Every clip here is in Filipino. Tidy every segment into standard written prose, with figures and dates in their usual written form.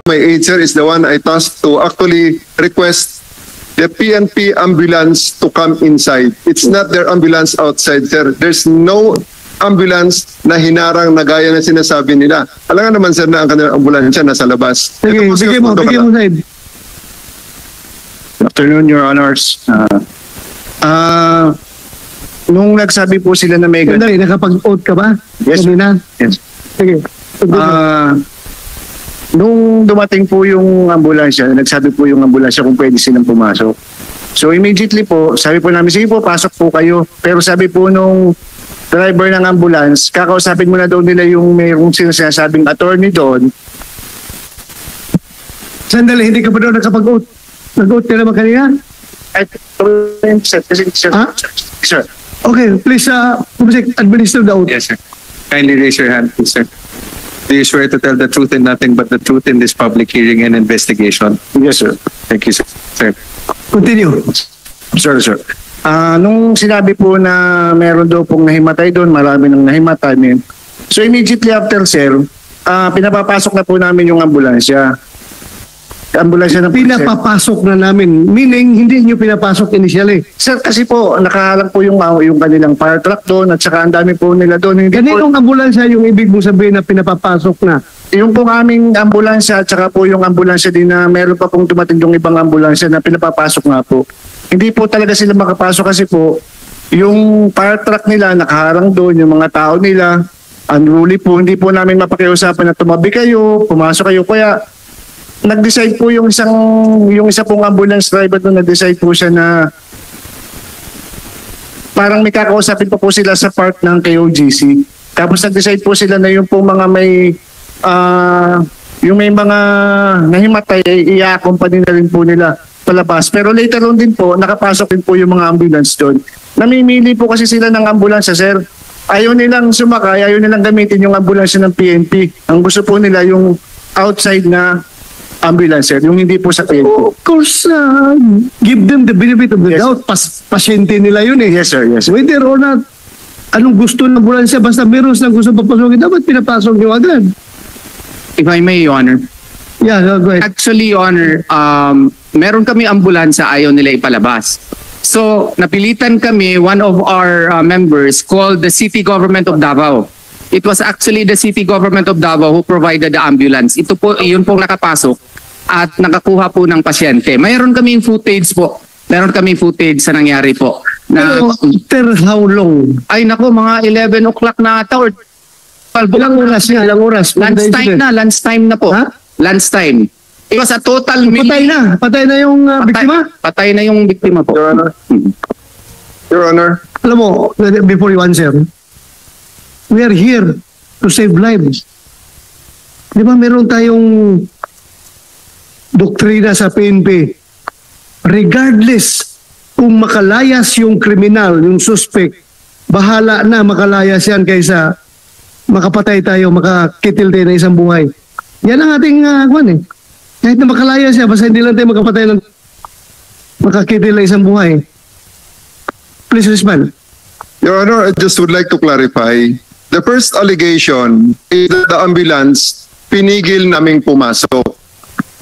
my aide, sir, is the one I tasked to actually request the PNP ambulance to come inside. It's not their ambulance outside, sir. There's no ambulance na hinarang na gaya na sinasabi nila. Alam nga naman, sir, na ang kanilang ambulansya nasa labas. Sige, bigay mo, Said. Good afternoon, Your Honors. Nung nagsabi po sila na may... Sandali, nakapag-oath ka ba? Yes. Kanina? Yes. Sige. Nung dumating po yung ambulansya, nagsabi po yung ambulansya kung pwede silang pumasok. So immediately po, sabi po namin, sige po, pasok po kayo. Pero sabi po nung driver ng ambulance, kakausapin mo na daw nila yung mayroong sinasabing attorney doon. Sandali, hindi ka ba daw nakapag-oath? Nag-oath ka naman kanina? At sir. Sir. Okay, please, administer the oath. Yes, sir. Kindly raise your hand, please, sir. Do you swear to tell the truth and nothing but the truth in this public hearing and investigation? Yes, sir. Thank you, sir. Sir. Continue. Sir. Nung sinabi po na meron daw pong nahimatay doon, marami nang nahimatay. So immediately after, sir, pinapapasok na po namin yung ambulansya. Ambulansya na po, pinapapasok na namin, meaning hindi nyo pinapasok initially. Sir, kasi po, nakahalang po yung kanilang fire truck doon at saka ang dami po nila doon. Kaninong ambulansya yung ibig mong sabihin na pinapapasok na? Yung pong aming ambulansya at saka po yung ambulansya din na meron pa pong dumating yung ibang ambulansya na pinapapasok nga po. Hindi po talaga sila makapasok kasi po, yung fire truck nila nakaharang doon, yung mga tao nila, unruly po, hindi po namin mapakiusapan na tumabi kayo, pumasok kayo. Kaya nag-decide po yung isa pong ambulance driver doon, nag-decide po siya na parang may kakausapin pa po sila sa part ng KOGC. Tapos nag-decide po sila na yung po mga yung may mga nahimatay, i-accompany na rin po nila palabas. Pero later on din po, nakapasok din po yung mga ambulance doon. Namimili po kasi sila ng ambulansya, sir. Ayaw nilang sumakay, ayaw nilang gamitin yung ambulansya ng PNP. Ang gusto po nila yung outside na ambulance, sir, yung hindi po sa PNP. Of course, give them the benefit of the Yes, doubt. Pasyente nila yun eh. Yes, sir. Yes, sir. Whether or not, anong gusto ng ambulansya, basta meron silang gusto papasukin, dapat pinapasok nyo agad. If I may, Your Honor. Yeah, go ahead. Actually, Your Honor, meron kami ambulansya, ayaw nila ipalabas. So, napilitan kami, one of our members called the City Government of Davao. It was actually the City Government of Davao who provided the ambulance. Ito po, yun pong nakapasok at nakakuha po ng pasyente. Mayroon kaming footage po. Meron kaming footage sa nangyari po. Na, After how long? ay nako, mga 11 o'clock na ata or 12 Ilang oras niya? Ilang oras? Lunchtime na po. Ha? Lunchtime. It was a total... Patay na yung biktima? Patay na yung biktima po. Your Honor. Your Honor. Alam mo, before you answer, we are here to save lives. Di ba meron tayong doktrina sa PNP, regardless kung makalayas yung kriminal, yung suspect, bahala na makalayas yan kaysa makapatay tayo, makakitil tayo ng isang buhay. Yan ang ating kahit na makalayas siya, basta hindi lang tayo makapatay ng makakitil ng isang buhay. Please respond. Your Honor, I just would like to clarify. The first allegation is that the ambulance pinigil naming pumasok.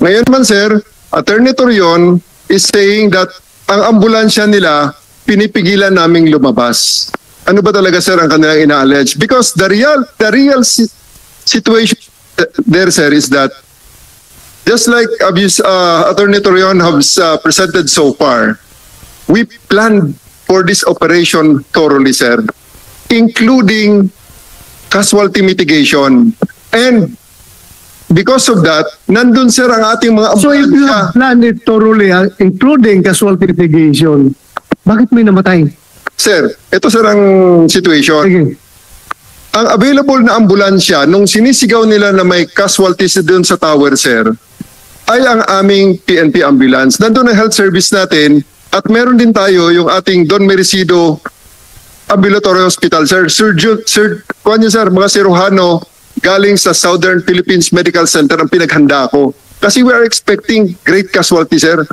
Ngayon man, sir, Attorney Torion is saying that ang ambulansya nila pinipigilan naming lumabas. Ano ba talaga, sir, ang kanilang ina-allege? Because the real situation there, sir, is that just like Attorney Torion has presented so far, we planned for this operation thoroughly, sir, including casualty mitigation. And because of that, nandun, sir, ang ating mga So if you have planned it thoroughly, including casualty mitigation, bakit may namatay? Sir, ito, sir, ang situation. Sige. Ang available na ambulansya, nung sinisigaw nila na may casualties doon sa tower, sir, ay ang aming PNP ambulance. Nandun ang health service natin at meron din tayo yung ating Don Merecido Ambulatory Hospital, sir. Sir, mga Cirujano galing sa Southern Philippines Medical Center ang pinaghanda ko. Kasi we are expecting great casualty, sir.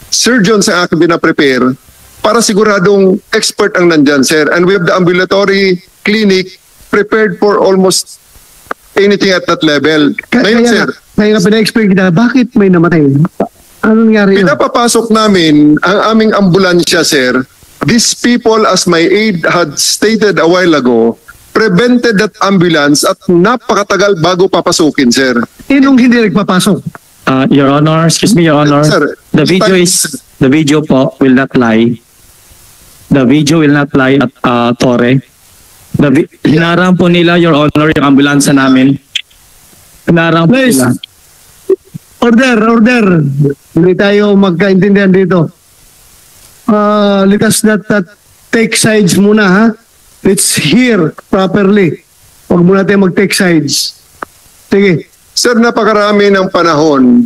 Surgeons ang aking binaprepare para siguradong expert ang nandyan, sir. And we have the ambulatory clinic prepared for almost anything at that level. Ngayon, sir. Kaya nga pina-explain kita, bakit may namatay? Ano nangyari yun? Pinapapasok namin ang aming ambulansya, sir. These people, as my aide had stated a while ago, prevented that ambulance at napakatagal bago papasukin, sir. Sinong hindi nagpapasok? Your Honor, excuse me, Your Honor. Sir, The video po will not lie. The video will not lie at Torre. Hinarang po nila, Your Honor, yung ambulansya namin. Hinarang po Please. nila. Order. Hindi tayo magkaintindihan dito. Let us not take sides muna, ha? Let's hear properly. Huwag muna tayo mag-take sides. Sige. Sir, napakarami ng panahon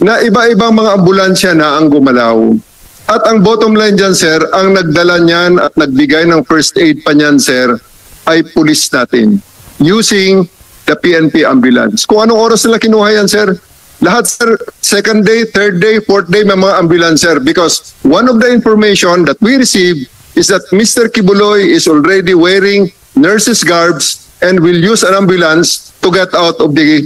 na iba-ibang mga ambulansya na ang gumalaw. At ang bottom line dyan, sir, ang nagdala niyan at nagbigay ng first aid pa niyan, sir, ay pulis natin using the PNP ambulance. Kung anong oras nila kinuha yan, sir, lahat, sir, second day, third day, fourth day, may mga ambulance, sir, because one of the information that we received is that Mr. Kibuloy is already wearing nurse's garbs and will use an ambulance to get out of the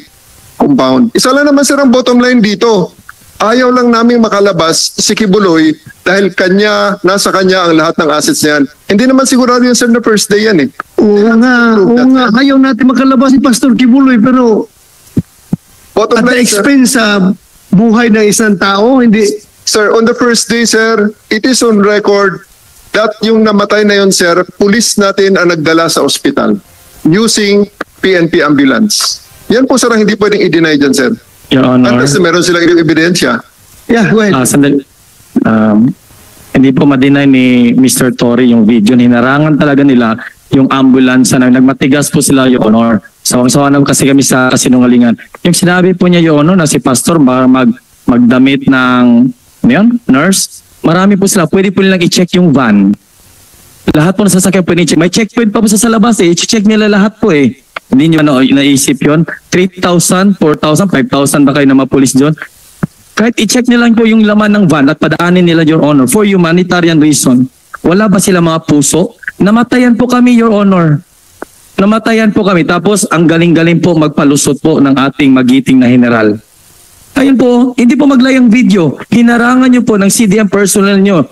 compound. Isa lang naman, sir, ang bottom line dito. Ayaw lang namin makalabas si Kibuloy dahil nasa kanya ang lahat ng assets niyan. Hindi naman sigurado yun, sir, na first day yan eh. Oo nga. Ayaw natin makalabas si Pastor Kibuloy, pero Bottom at the line, sir, expense sa buhay ng isang tao, hindi. sir, on the first day, sir, it is on record that yung namatay na yun, sir, pulis natin ang nagdala sa ospital using PNP ambulance. Yan po, sir, ang hindi pwedeng i-deny dyan, sir. Your Honor. Unless meron silang ebidensya. Yeah, go ahead. Sandali. Hindi po ma-deny ni Mr. Torre yung video. Hinarangan talaga nila yung ambulance na nagmatigas po sila, Your Honor. Sawang-sawa na kasi kami sa kasinungalingan. Yung sinabi po niya, Your Honor, na si Pastor magdamit ng nurse, marami po sila. Pwede po nilang i-check yung van. Lahat po na sasakyan pwede i-check. May checkpoint pa po sa labas eh. I-check nila lahat po eh. Hindi nyo naisip yun. 3,000, 4,000, 5,000 ba kayo na mapulis doon? Kahit i-check nila po yung laman ng van at padaanin nila, Your Honor, for humanitarian reason. Wala ba sila mga puso? Namatayan po kami, Your Honor. Namatayan po kami. Tapos ang galing-galing po magpalusot po ng ating magiting na general. Ayun po, hindi po maglayang video. Hinarangan nyo po ng CDM personnel nyo.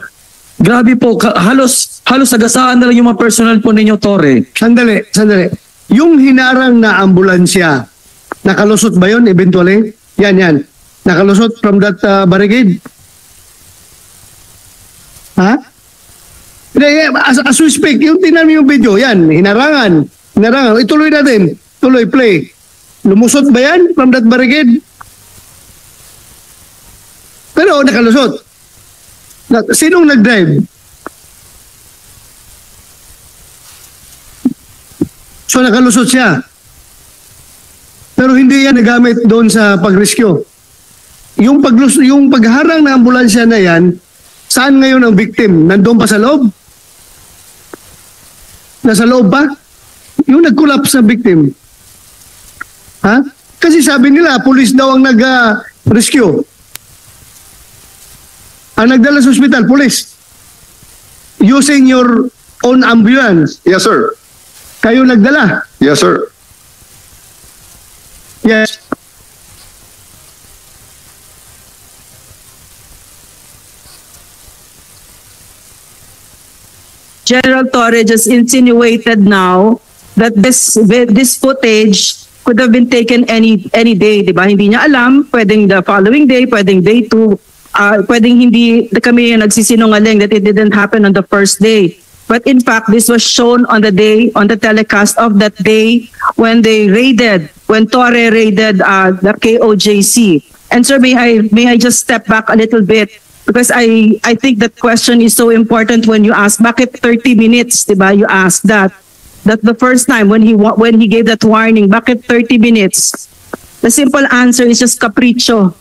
Grabe po, halos agasaan na lang yung mga personnel po ninyo, Torre. Sandali. Yung hinarang na ambulansya, nakalusot ba yun eventually? Yan. Nakalusot from that barricade? Ha? As we speak, yung tinan mo yung video, yan, hinarangan. Ituloy natin. Tuloy, play. Lumusot ba yan from that barricade? Pero nakalusot. Sinong nag-drive? So nakalusot siya. Pero hindi yan nagamit doon sa pag-rescue. Yung pagharang na ambulansya na yan, saan ngayon ang victim? Nandun pa sa loob? Nasa loob pa? Yung nag-collapse na victim. Ha? Kasi sabi nila, police daw ang nag-rescue. Ang nagdala sa hospital, police. Using your own ambulance. Yes, sir. Kayo nagdala. Yes, sir. Yes. General Torre just insinuated now that this footage could have been taken any day, di ba? Hindi niya alam, pwedeng the following day, pwedeng day 2, pwedeng hindi kami yung nagsisinungaling that it didn't happen on the first day. But in fact, this was shown on the telecast of that day when Torre raided the KOJC. And sir, may I just step back a little bit? Because I think that question is so important when you ask, bakit 30 minutes, diba? You ask that the first time when he gave that warning, bakit 30 minutes? The simple answer is just capricho.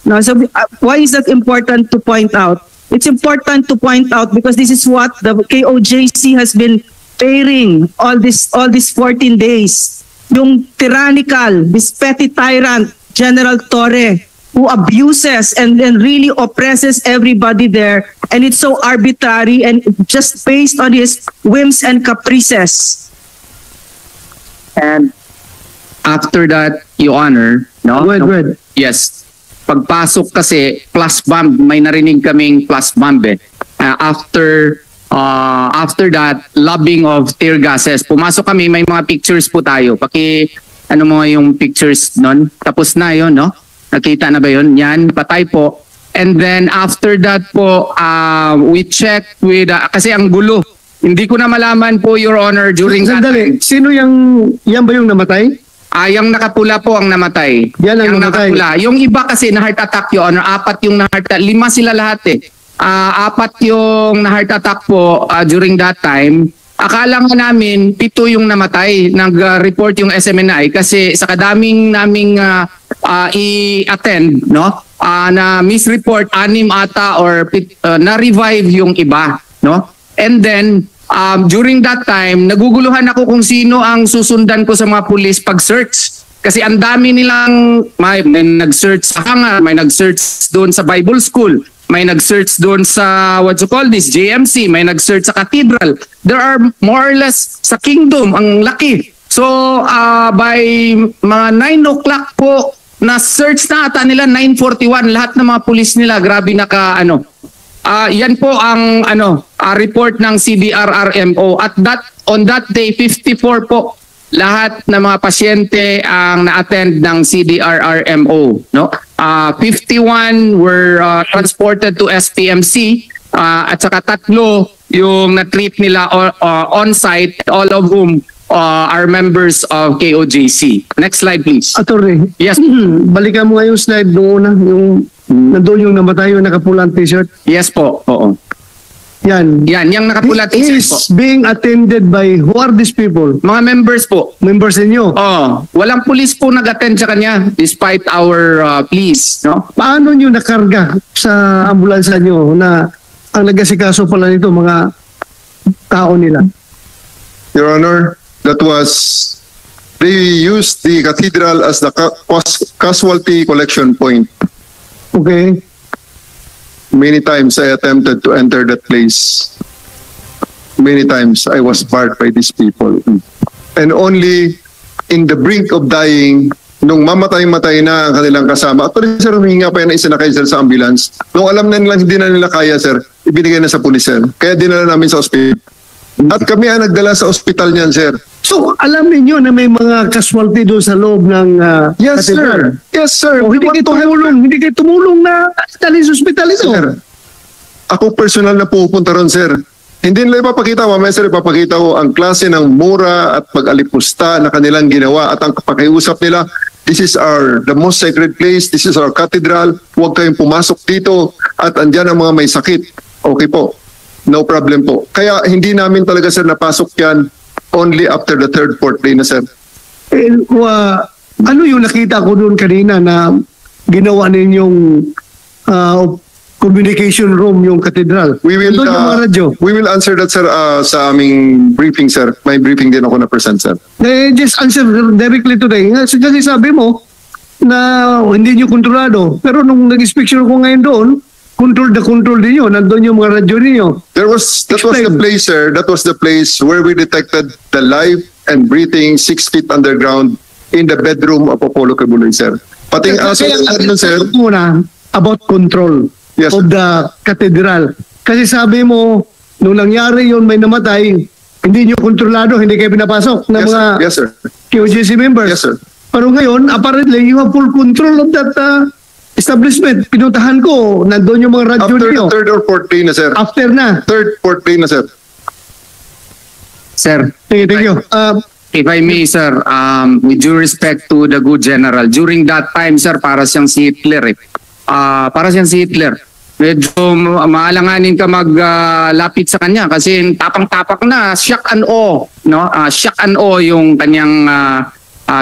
No, so why is that important to point out? It's important to point out because this is what the KOJC has been bearing all these 14 days. Yung tyrannical, this petty tyrant, General Torre, who abuses and really oppresses everybody there, and it's so arbitrary and just based on his whims and caprices. And after that, Your Honor, no? Go ahead. Yes. Pagpasok kasi, plus bomb, may narinig kaming plus bomb eh. After that, lobbing of tear gases. Pumasok kami, may mga pictures po tayo. Ano mo yung pictures nun? Tapos na yun, no? Nakita na ba yun? Yan, patay po. And then after that po, we checked with, kasi ang gulo. Hindi ko na malaman po, Your Honor, during that Sandali, time. sino yan ba yung namatay? Yung nakapula po ang namatay. Yan ang Yung namatay. nakapula. Yung iba kasi na heart attack, Your Honor. 4 yung na heart attack. 5 sila lahat eh. 4 yung na heart attack po during that time. Akala nga namin 7 yung namatay. Nag-report yung SMNI kasi sa kadaming naming i-attend, no? Na misreport 6 ata or na-revive yung iba, no? And then during that time, naguguluhan ako kung sino ang susundan ko sa mga pulis pag-search. Kasi ang dami nilang, may nag-search sa hangar, may nag-search doon sa Bible School, may nag-search doon sa, what you call this, JMC, may nag-search sa Cathedral. There are more or less sa Kingdom, ang laki. So, by mga 9 o'clock po, na-search na ata nila, 9:41, lahat ng mga pulis nila, grabe yan po ang report ng CDRRMO. At on that day, 54 po lahat ng mga pasyente ang na-attend ng CDRRMO, no? 51 were transported to SPMC at saka 3 yung na-treat nila on-site, all of whom are members of KOJC. Next slide, please. Attorney, Yes. balikan mo nga yung slide noon na, yung nandun yung namatay yung nakapulang t-shirt. Yes po. Oo. Yan. Yan, yung nakapula He t-shirt is po. being attended by, who are these people? Mga members po. Members ninyo. Walang pulis po nag-attend sa kanya despite our pleas, no? Paano nyo nakarga sa ambulansya nyo na ang nagasikaso pala nito mga tao nila? Your Honor, they used the cathedral as the casualty collection point. Okay? Many times I attempted to enter that place. Many times I was barred by these people. And only in the brink of dying, nung mamatay-matay na ang kanilang kasama, actually sir, huminga pa yan na isinakay sir sa ambulance. Nung alam na nilang hindi na nila kaya sir, ibinigay na sa pulis sir. Kaya dinala namin sa ospital. At kami ang nagdala sa ospital niyan sir. So, alam ninyo na may mga casualty doon sa loob ng Yes cathedral? sir. Yes sir. O, hindi kayo tumulong na dalhin sa ospital ito. Sir, ako personal na pupunta ron sir. Hindi nila ipapakita, mamaya sir, ipapakita ko ang klase ng mura at pag-alipusta na kanilang ginawa at ang pakiusap nila, this is the most sacred place, this is our cathedral, huwag kayong pumasok dito at andyan ang mga may sakit. Okay po, no problem po. Kaya hindi namin talaga sir napasok yan only after the 3rd, 4th day na sir. Ano yung nakita ko doon kanina na ginawa ninyong communication room yung cathedral? We will Doon yung mga radyo. we will answer that sir sa aming briefing sir. May briefing din ako na present sir. Just answer directly today. Kasi sabi mo na hindi nyo kontrolado. Pero nung nag-inspection ko ngayon doon, control din nyo. Nandun yung mga radyo ninyo. That was the place sir. That was the place where we detected the life and breathing 6 feet underground in the bedroom of Apollo Quiboloy sir. Pati ang aso nun sir. Muna about control Yes, of the cathedral. Kasi sabi mo, nung nangyari yun, may namatay, hindi nyo kontrolado, hindi kayo pinapasok ng Yes, mga sir. Yes sir. KOJC members. Yes sir. Pero ngayon, apparently, you have full control of that establishment. Pinuntahan ko, nandun yung mga radyo After niyo. the 3rd or 4th day na sir. After na. 3rd, 4th day na sir. Sir, Thank you. if I may, sir, with due respect to the good general, during that time, sir, para siyang si Hitler eh. Para siyang si Hitler. Medyo maalanganin ka maglapit sa kanya kasi tapang-tapak na, shock and awe, no? Shock and awe yung kanyang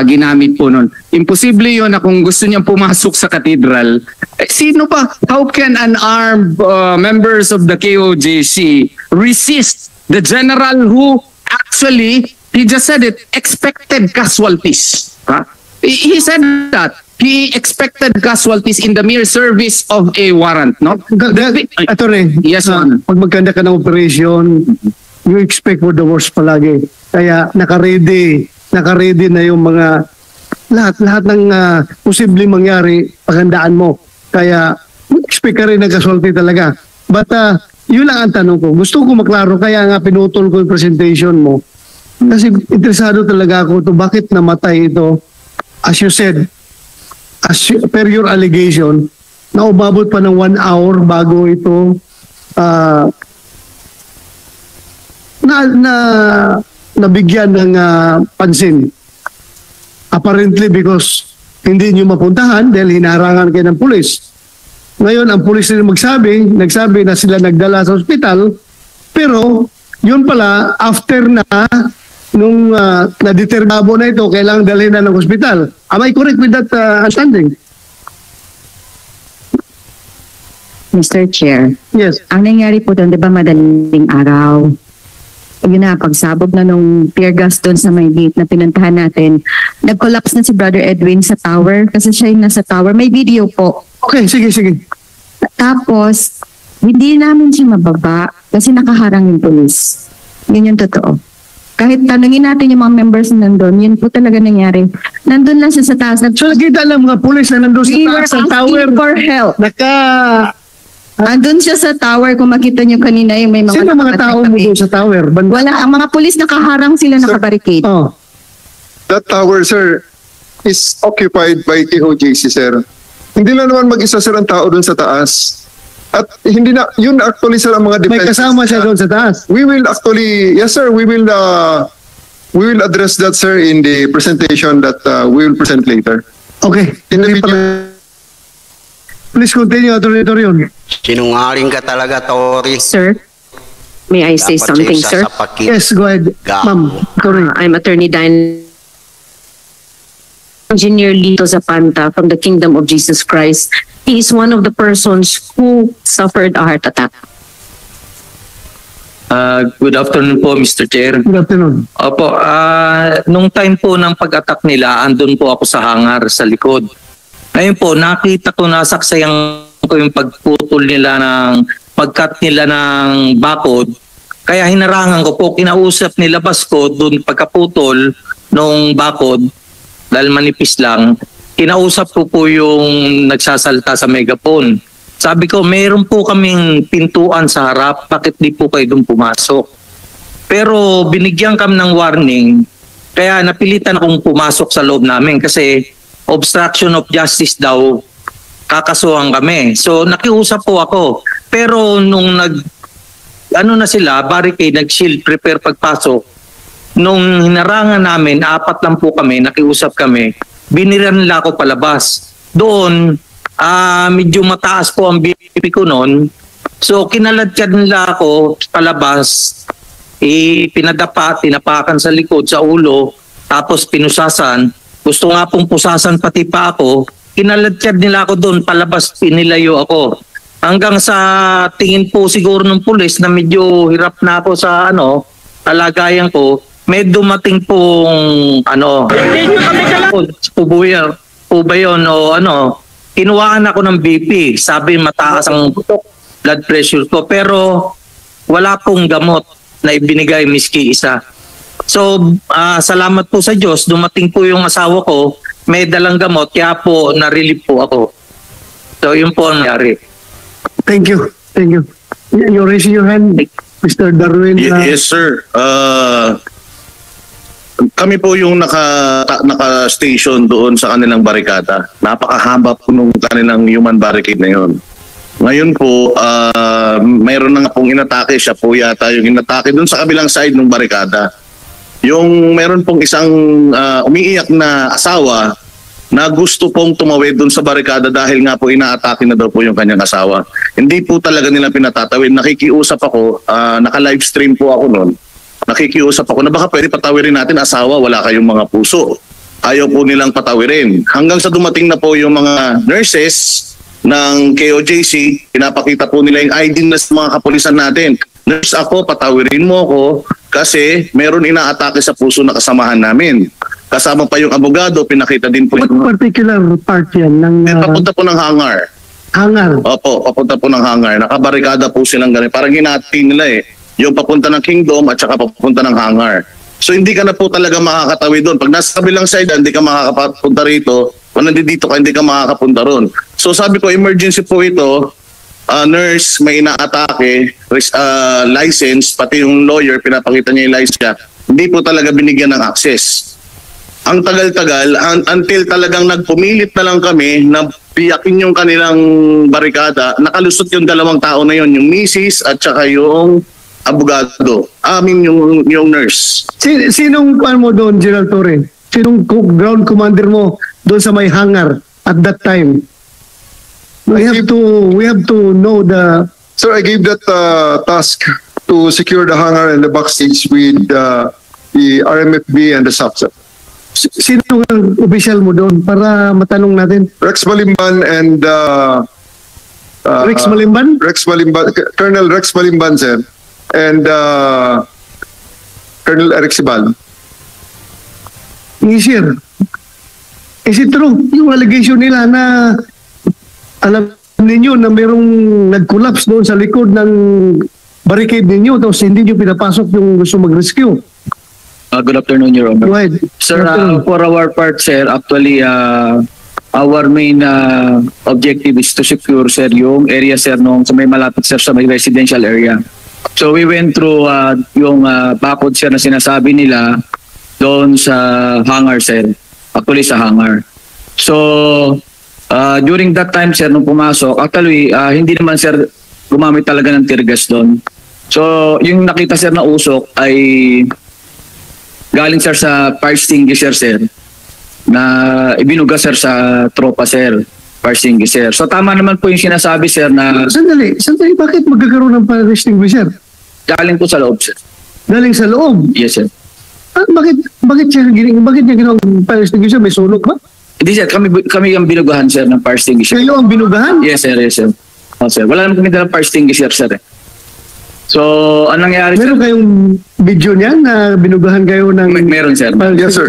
ginamit po noon. Imposible yun na kung gusto niyang pumasok sa cathedral. Sino ba? How can unarmed members of the KOJC resist the general who actually, he just said it, expected casualties. He said that. He expected casualties in the mere service of a warrant, no? Attorney, Yes, Your Honor. pag magkanda ka ng operation, you expect for the worst palagi. Kaya naka-ready na yung mga lahat ng posibleng mangyari, paghandaan mo. Kaya, expect ka rin ng casualty talaga. But, yun lang ang tanong ko. Gusto ko maklaro, kaya nga pinutol ko yung presentation mo. Kasi interesado talaga ako to bakit namatay ito. As you said, per your allegation, na umabot pa ng 1 hour bago ito nabigyan ng pansin. Apparently because hindi nyo mapuntahan dahil hinarangan kayo ng pulis. Ngayon, ang pulis rin nagsabi na sila nagdala sa ospital, pero yun pala, after na nung na-determabo na ito, kailangan dalhin na ng ospital. Am I correct with that understanding? Mr. Chair, Yes. ang nangyari po doon, di ba madaling araw? Yun na, pagsabog na nung tear gas doon sa may gate na pinuntahan natin, nag-collapse na si Brother Edwin sa tower kasi siya yung nasa tower. May video po. Okay, sige. Tapos, hindi namin siya mababa kasi nakaharang yung polis. Yun yung totoo. Kahit tanungin natin yung mga members na nandun, yun po talaga nangyari. Nandun lang siya sa taas. So nakita ng mga pulis na nandun We sa were taas ng tower. asking for help. Andun siya sa tower, kung makita niyo kanina yung may mga... Sino mga tao mo doon sa tower? Wala, ang mga pulis nakaharang sila, nakabarricade. Oh. That tower, sir, is occupied by KOJC, sir. Hindi lang naman mag-isa, sir, ang tao doon sa taas. At hindi na, yun actually, sir, ang mga May defenses. kasama siya doon sa taas. We will actually, yes, sir, we will address that, sir, in the presentation that we will present later. Okay. In the Hindi video. pala- Please continue, Atty. Torion. Sinungaling ka talaga, Tori. Sir, may I say Dapat something, siya sir? sa pakit. Yes, go ahead. Ma'am, correct. I'm Attorney Dan Engineer Lito Zapanta from the Kingdom of Jesus Christ. He is one of the persons who suffered a heart attack. Good afternoon po, Mr. Chair. Good afternoon. Opo, nung time po ng pag-attack nila, andun po ako sa hangar sa likod. Ngayon po, nakita ko, nasaksayan ko yung pagputol nila pag-cut nila ng bakod. Kaya hinarangan ko po, kinausap nila Basko doon pagkaputol nung bakod, dahil manipis lang, kinausap ko po yung nagsasalta sa megaphone. Sabi ko, mayroon po kaming pintuan sa harap, bakit di po kayo doon pumasok? Pero binigyan kami ng warning, kaya napilitan akong pumasok sa loob namin kasi obstruction of justice daw, kakasuhan kami. So nakiusap po ako. Pero nung na sila, barricade, nag-shield, prepare pagpasok, nung hinarangan namin, 4 lang po kami, nakiusap kami, biniran nila ako palabas. Doon, medyo mataas po ang BP ko noon. So kinaladkad nila ako palabas, pinadapa, tinapakan sa likod, sa ulo, tapos pinusasan. Gusto nga pong pusasan pati pa ako, kinaladkad nila ako doon, palabas, pinilayo ako. Hanggang sa tingin po siguro ng pulis na medyo hirap na ako sa kalagayan ko, may dumating pong po ba yun o kinuhaan ako ng BP. Sabi mataas ang blood pressure ko, pero wala pong gamot na ibinigay miski isa. So, salamat po sa Diyos, dumating po yung asawa ko, may dalang gamot, kaya po na-relieve po ako. So, yun po ang nangyari. Thank you. You're raising your hand, Mr. Darwin. Yes, sir. Kami po yung naka-station doon sa kanilang barikada. Napakahaba po nung kanilang human barricade na yun. Ngayon po, mayroon na nga pong inatake. Siya po yata yung inatake doon sa kabilang side ng barikada. Yung meron pong isang umiiyak na asawa na gusto pong tumawid doon sa barikada dahil nga po inaatake na daw po yung kanyang asawa. Hindi po talaga nila pinatatawid. Nakikiusap ako, naka-livestream po ako noon. Nakikiusap ako na baka pwede patawirin natin, asawa, wala kayong mga puso. Ayaw po nilang patawirin. Hanggang sa dumating na po yung mga nurses ng KOJC, pinapakita po nila yung ID na sa mga kapulisan natin. Nurse ako, patawirin mo ako kasi meron inaatake sa puso na kasamahan namin. Kasama pa yung abogado, pinakita din po. What particular part yan? Papunta po ng hangar. Hangar? Opo, papunta po ng hangar. Nakabarikada po silang ganun. Parang hinati nila Yung papunta ng Kingdom at saka papunta ng hangar. So hindi ka na po talaga makakatawid doon. Pag nasa kabilang side, hindi ka makakapunta rito. Kung nandito ka, hindi ka makakapunta ron. So sabi ko, emergency po ito. Nurse, may inaatake, license, pati yung lawyer, pinapakita niya yung license. Hindi po talaga binigyan ng access. Ang tagal-tagal, until talagang nagpumilit na lang kami na piyakin yung kanilang barikada, nakalusot yung dalawang tao na yon, yung misis at saka yung abogado. Yung nurse. Sinong pan mo doon, General Torre? Sinong ground commander mo doon sa may hangar at that time? We have to know the... Sir, I gave that task to secure the hangar and the backstage with the RMFB and the SAPSA. Sino ang official mo doon para matanong natin? Rex Malimban and... Rex Malimban? Colonel Rex Malimban, sir. And Colonel Eric Sibal. Sir, is it true yung allegation nila na alam ninyo na mayroong nag-collapse doon sa likod ng barricade ninyo tapos hindi nyo pinapasok yung gusto mag-rescue? Good afternoon, Your Honor. Go ahead. Sir, for our part, sir, actually, our main objective is to secure, sir, yung area, sir, nung sa may malapit, sir, sa may residential area. So we went through yung bakod, sir, na sinasabi nila doon sa hangar, sir. Actually, sa hangar. So, during that time, sir, nung pumasok, actually, hindi naman, sir, gumamit talaga ng tear gas doon. So, yung nakita, sir, na usok ay galing, sir, sa fire extinguisher, sir, na ibinuga, sir, sa tropa, sir. Fire extinguisher. So, tama naman po yung sinasabi, sir, na... Sandali, bakit magkakaroon ng fire extinguisher? Galing po sa loob, sir. Galing sa loob? Yes, sir. Bakit niya ginawang fire extinguisher? May sunog ba? Hindi, sir. Kami ang binugahan, sir, ng fire extinguisher. Kayo ang binugahan? Yes, sir. Yes, sir. Oh, sir. Wala naman kami dalang fire extinguisher, sir. So, anong nangyari, sir? Meron kayong video niyan na binugahan kayo ng... Meron, sir. Yes, sir.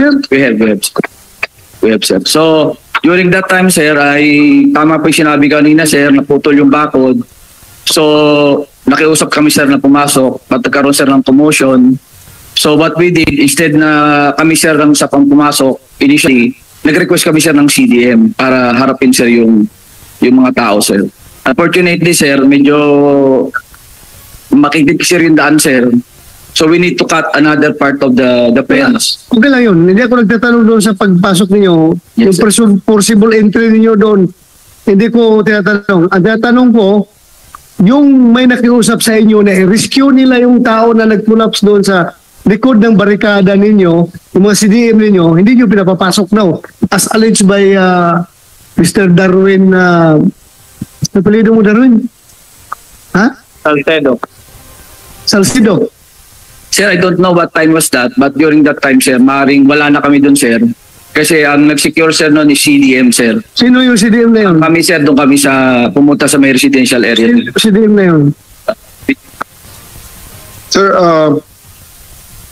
We have, sir. So, during that time, sir, ay tama po yung sinabi kanina, sir, naputol yung bakod. So, nakiusap kami, sir, na pumasok. Pagkaroon, sir, ng commotion. So, what we did, instead na kami, sir, ng usapang pumasok, initially, nag-request kami, sir, ng CDM para harapin, sir, yung mga tao, sir. Unfortunately, sir, medyo makikip, sir, yung daan, sir. So, we need to cut another part of the fence. Okay lang yun. Hindi ako nagtatanong doon sa pagpasok ninyo. Yes, yung possible entry ninyo doon. Hindi ko tinatanong. Ang tinatanong ko, yung may nakiusap sa inyo na i-rescue nila yung tao na nag-collapse doon sa likod ng barikada ninyo, yung mga CDM ninyo, hindi nyo pinapapasok now. As alleged by Mr. Darwin, napalido mo Darwin? Ha? Salcido. Sir, I don't know what time was that, but during that time, sir, maring wala na kami doon, sir. Kasi ang nag-secure, sir, noon is CDM, sir. Sino yung CDM na yun? Kami, sir, doon kami pumunta sa may residential area. Sino yung CDM na yun? Sir,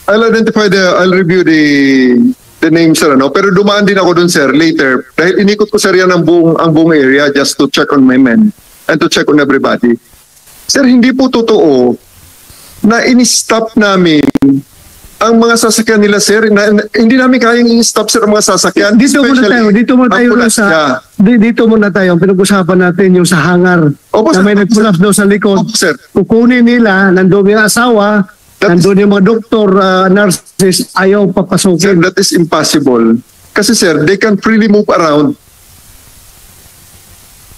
I'll review the name, sir, ano? Pero dumaan din ako dun, sir, later. Dahil inikot ko, sir, yan ang buong area just to check on my men and to check on everybody. Sir, hindi po totoo na in-stop namin ang mga sasakyan nila, sir. Hindi namin kayang i-stop, sir, ang mga sasakyan. Dito muna tayo. Pinag-usapan natin yung sa hangar. Opo, na may nag-collapse daw sa likod. Opo, sir. Kukunin nila, nandun yung asawa, nandun yung mga doktor, nurses, ayaw papasukin. Sir, that is impossible. Kasi, sir, they can freely move around.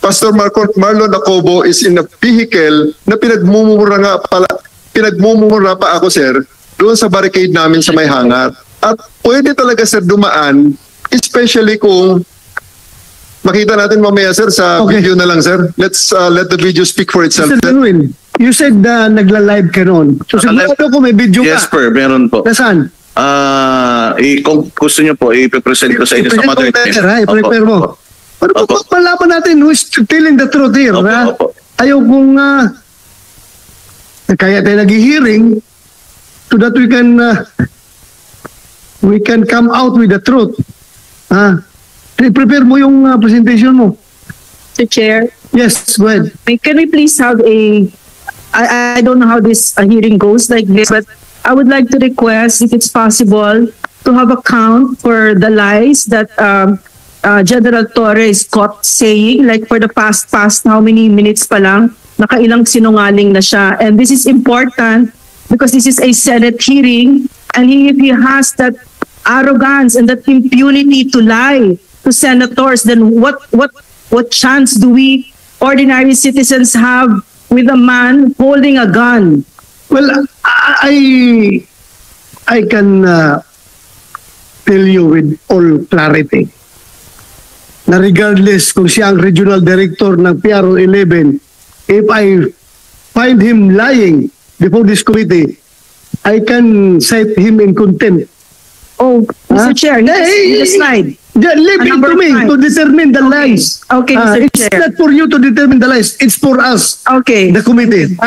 Pastor Marlon Acobo is in a vehicle na pinagmumura pa ako, sir, doon sa barricade namin sa may hangar. At pwede talaga, sir, dumaan, especially kung makita natin mamaya, sir, sa video na lang, sir. Let's let the video speak for itself. Mr. Darwin, you said nagla-live ka noon. So sigurado ko may video ka. Yes, sir, meron po. Nasaan? Kung gusto nyo po, i-present ko sa inyo sa mother name. I-prepare mo. Pero palaban natin who is telling the truth here. Ayaw kung kaya tayo nag-hearing so that we can come out with the truth. Prepare mo yung presentation mo. Mr. Chair. Yes, go ahead. Can we please have I don't know how this hearing goes like this, but I would like to request, if it's possible, to have a count for the lies that General Torres caught saying, like for the past how many minutes pa lang, nakailang sinungaling na siya. And this is important because this is a Senate hearing, and if he has that arrogance and that impunity to lie to senators, then what chance do we ordinary citizens have with a man holding a gun? Well, I can tell you with all clarity na regardless kung siya ang regional director ng PRO 11, if I find him lying before this committee, I can cite him in contempt. Oh, Mr. Chair, the slide. Leave it to me to determine the lies. Okay, Mr. It's Chair. not for you to determine the lies. It's for us, Okay. the committee.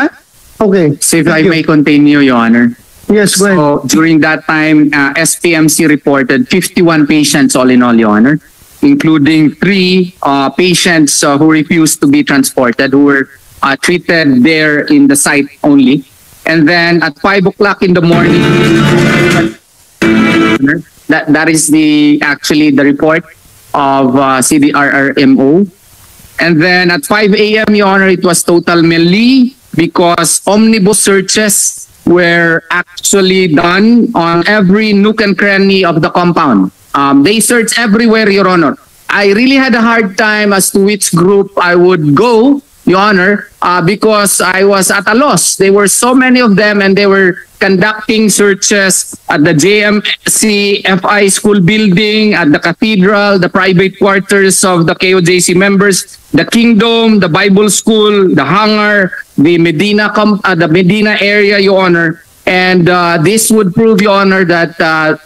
Okay. So if I Thank you. may continue, Your Honor. Yes, go ahead. So during that time, SPMC reported 51 patients all in all, Your Honor, including 3 patients who refused to be transported, who were treated there in the site only. And then at 5 o'clock in the morning, that is actually the report of CDRRMO. And then at 5 a.m., Your Honor, it was total melee because omnibus searches were actually done on every nook and cranny of the compound. They searched everywhere, Your Honor. I really had a hard time as to which group I would go, Your Honor, because I was at a loss. There were so many of them, and they were conducting searches at the JMC FI school building, at the cathedral, the private quarters of the KOJC members, the Kingdom, the Bible school, the hangar, the Medina area, Your Honor. And this would prove, Your Honor, that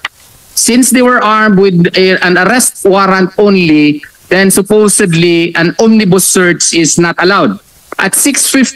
since they were armed with an arrest warrant only, then supposedly an omnibus search is not allowed. At 6:50